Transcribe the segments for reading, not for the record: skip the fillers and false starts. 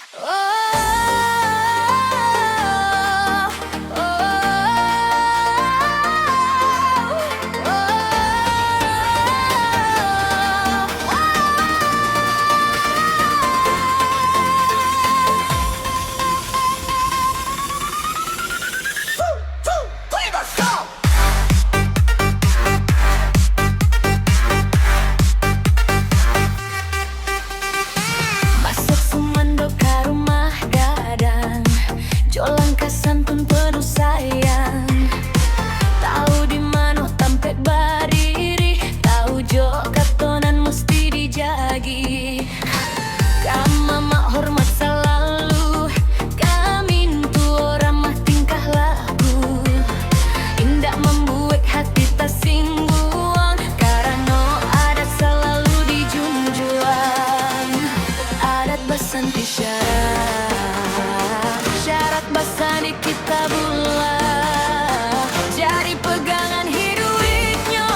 Masuk Sumando ka rumah Dadang, jo langkah santun penuh sayang. Tahu di mana tempat berdiri, tahu jo katonan mesti dijagi. Kama mak hormat selalu, kami tu orang mah tingkah laku. Indah membuat hati tersinggung, karena adat selalu dijunjung. Adat besanti syarat, syarat basani kita bulah. Jadi pegangan hidupnya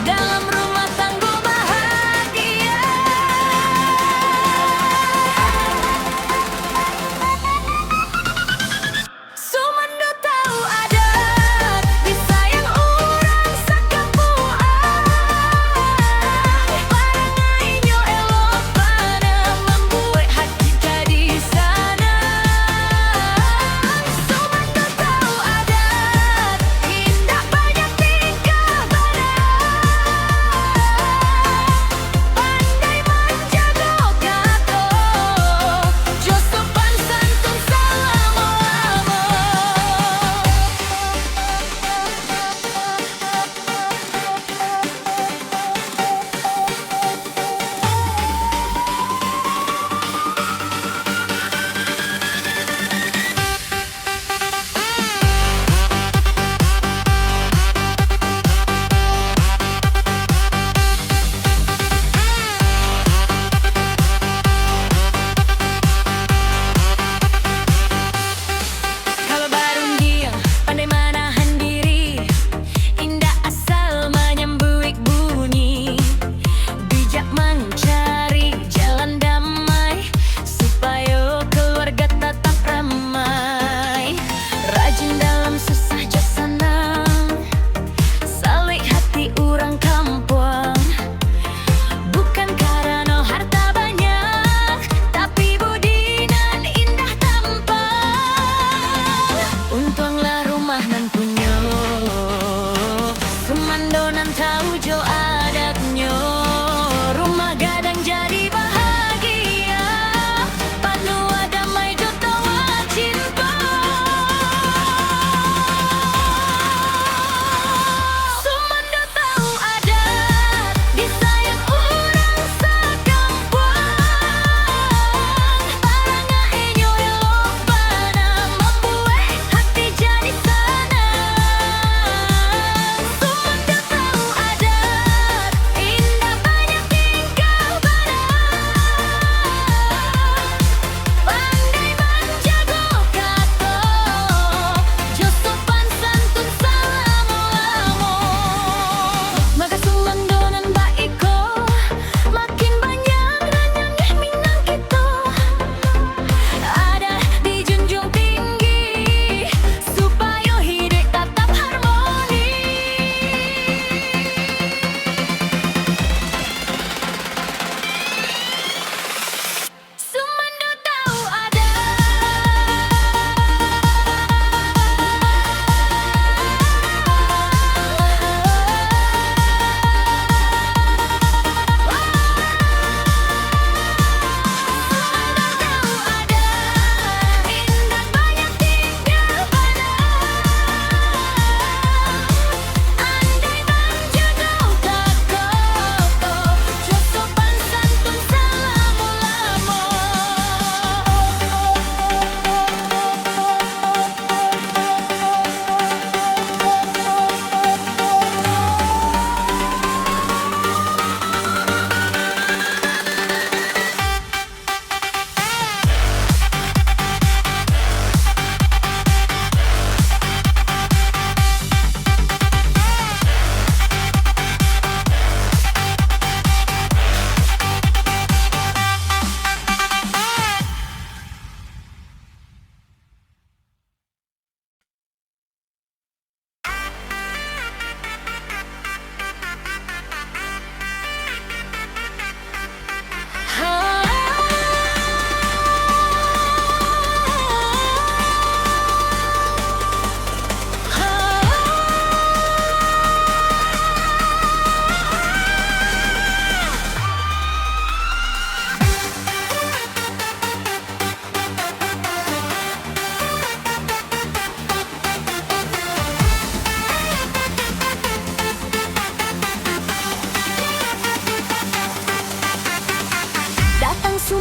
dalam rumah tangga bahagia. Sumando tahu adat, disayang orang sakampuan. Parangainyo elok pada membuat hati kita di sana. Sumando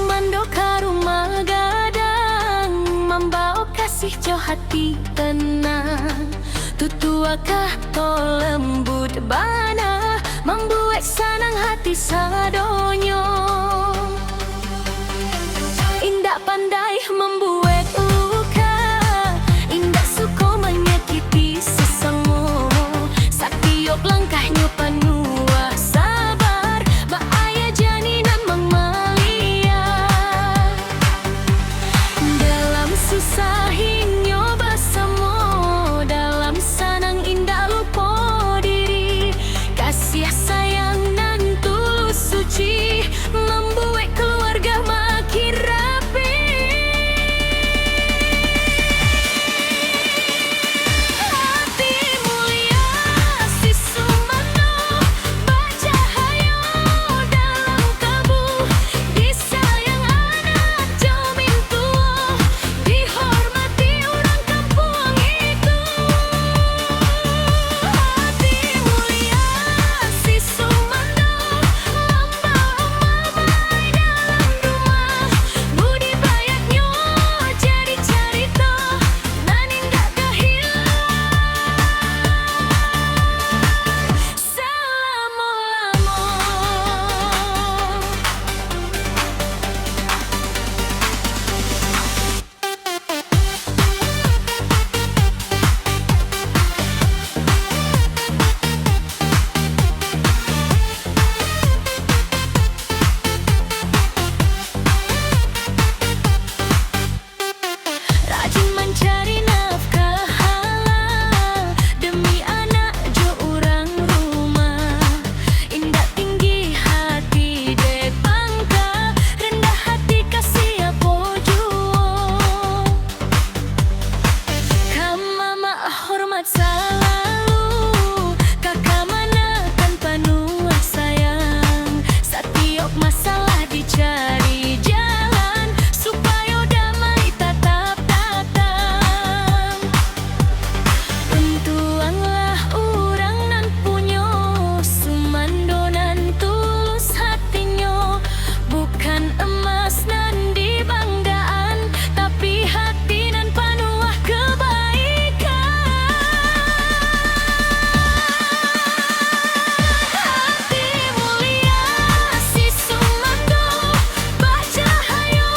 Sumando ka rumah gadang, membawa kasih jo hati tenang. Tutua kah to lembut bana, membuat senang hati sadonyo. Indah pandai membuat luka, indah suko menyakiti sesama. Setiap langkahnya penuh sabar, bahaya janinan memalia. Dalam susah hinyo bersama, dalam senang indah lupa diri. Kasih sayang nan tulus suci, membuat keluarga makin rapi. Hati mulia si Sumando, bercahaya dalam kalbu. Disayang anak jamin tua, dihormati orang kampung itu. Hati mulia si Sumando, lamba mamai dalam rumah. Budi bayaknya jadi cerita, nan indah kehilang selama-lama. Rajin mencari nafkah halal, demi anak jo orang rumah. Indah tinggi hati dek bangka, rendah hati kasih apa jua. Mama hormat selalu, kakak mana kan penuh sayang. Setiap masalah dicari jalan, supaya damai tetap datang. Untuanglah orang nan punya, Sumando nan tulus hatinya. Bukan emas nan dibanggaan, tapi hati nan penuh kebaikan. Hati mulia si Sumando, bercahaya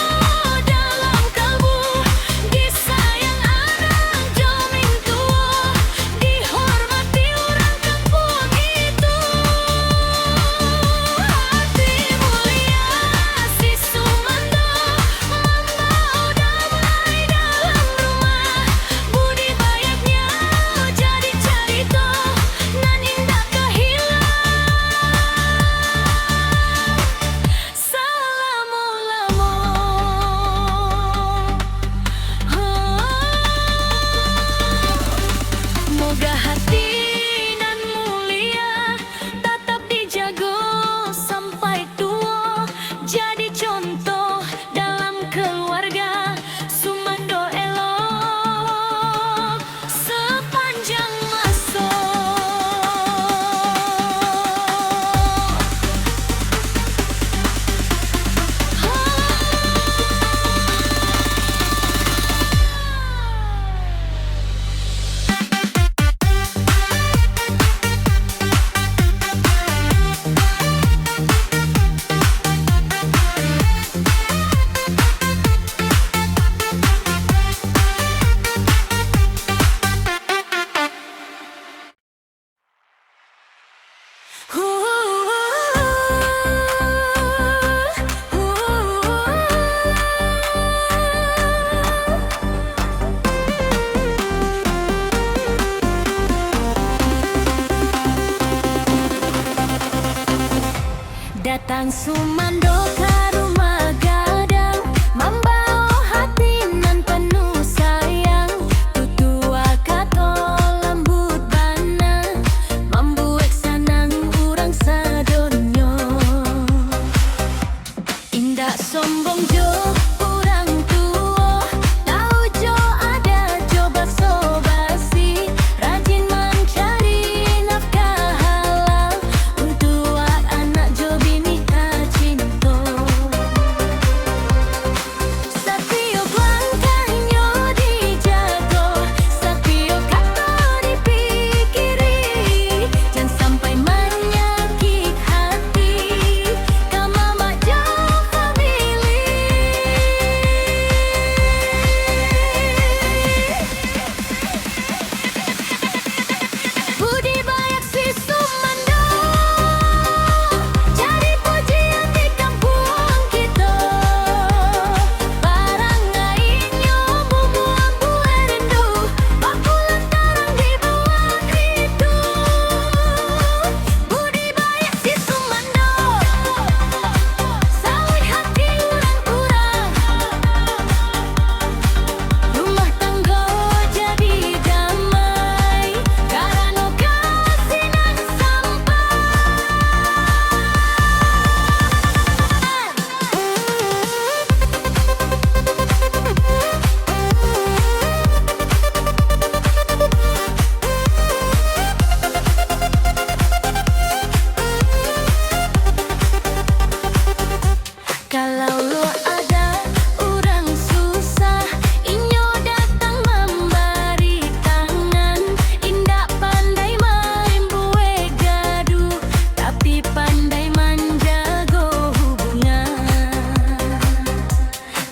dalam kalbu. Disayang anak jamin tua, dihormati orang kampung itu. Hati mulia si Sumando, membawa damai dalam rumah. Budi bayaknya jadi cerita, nan indah kehilang selama-lama. Moga hati nan mulia tetap dijaga sampai tua, jadi contoh dalam keluarga. Sumando elok sepanjang masa. Datang Sumando ke rumah gadang, membawa hati nan penuh sayang. Tutua kato lembut bana, membuat senang orang sadonyo. Indah sombong jo orang tua, tahu jo ada jo basa-basi. Rajin mencari nafkah halal, untuk anak jo bini cinta.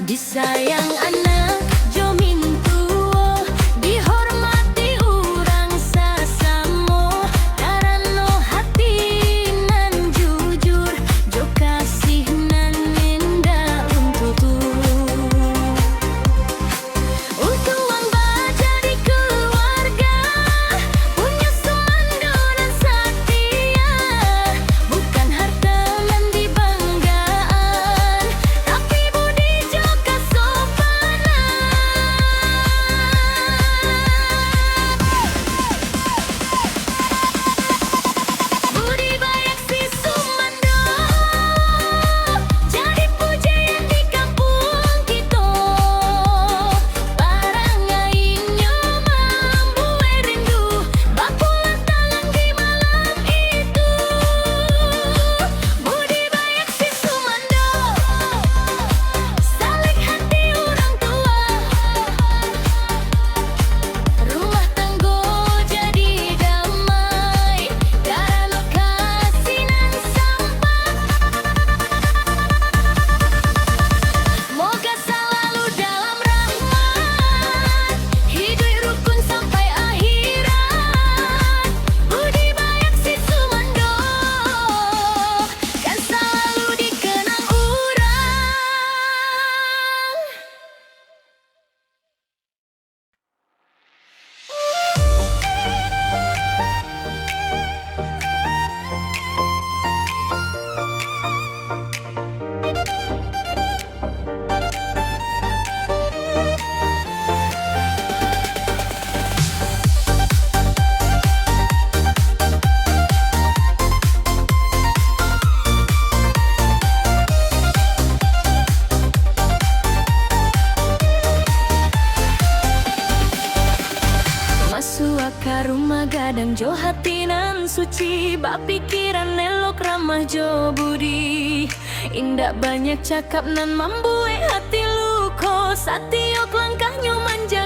Disayang anak jo mintuo, dihormati urang sasamo, karano hati nan jujur, jo kasih nan indah untukku. Untuk amba jadi keluarga, punya sumando dan setia, bukan harta nan dibanggaan, tapi budi jo kasopanan. Budi bayak si sumando, jadi pujian di kampung kita. Barangainya membuai rindu, bakulah tangan di malam itu. Budi bayak si sumando, saling hati orang tua. Rumah tanggo jadi damai, karena kasih nan sampai. Moga selalu dalam rahmat, hidup rukun sampai akhirat. Budi bayak si sumando, kan selalu dikenang urang. Masuk ke rumah gadang jo hati nan suci, bapikiran elok ramah jo budi. Indah banyak cakap nan membuai hati luko, satiok langkahnya manja